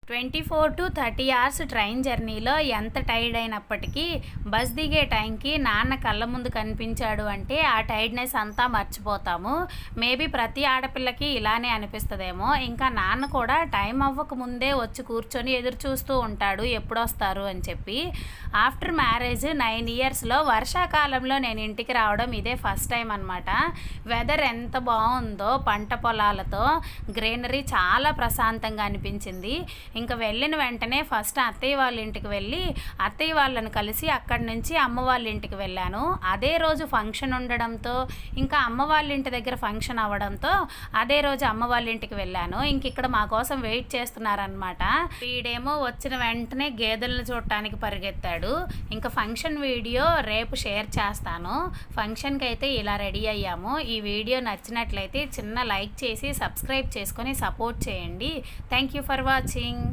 24 to 30 hours train జర్నీలో ఎంత tired అయినప్పటికీ బస్ దిగే టైంకి నాన్న కళ్ళ ముందు కనిపించాడు అంటే ఆ టైర్డ్నెస్ అంతా మర్చిపోతాము. మేబీ ప్రతి ఆడపిల్లకి ఇలానే అనిపిస్తుందేమో. ఇంకా నాన్న కూడా టైం అవ్వక ముందే వచ్చి కూర్చొని ఎదురు చూస్తూ ఉంటాడు ఎప్పుడొస్తారు అని చెప్పి. ఆఫ్టర్ మ్యారేజ్ 9 ఇయర్స్లో వర్షాకాలంలో నేను ఇంటికి రావడం ఇదే ఫస్ట్ టైం అనమాట. వెదర్ ఎంత బాగుందో, పంట పొలాలతో గ్రీనరీ చాలా ప్రశాంతంగా అనిపించింది. ఇంకా వెళ్ళిన వెంటనే ఫస్ట్ అత్తయ్య వాళ్ళ ఇంటికి వెళ్ళి అత్తయ్య వాళ్ళని కలిసి అక్కడి నుంచి అమ్మ వాళ్ళ ఇంటికి వెళ్ళాను. అదే రోజు ఫంక్షన్ ఉండడంతో, ఇంకా అమ్మ వాళ్ళ ఇంటి దగ్గర ఫంక్షన్ అవ్వడంతో అదే రోజు అమ్మ వాళ్ళ ఇంటికి వెళ్ళాను. ఇంక ఇక్కడ మా కోసం వెయిట్ చేస్తున్నారనమాట. వీడేమో వచ్చిన వెంటనే గేదెలను చూడటానికి పరిగెత్తాడు. ఇంకా ఫంక్షన్ వీడియో రేపు షేర్ చేస్తాను. ఫంక్షన్కి అయితే ఇలా రెడీ అయ్యాము. ఈ వీడియో నచ్చినట్లయితే చిన్న లైక్ చేసి సబ్స్క్రైబ్ చేసుకొని సపోర్ట్ చేయండి. Thank you for watching.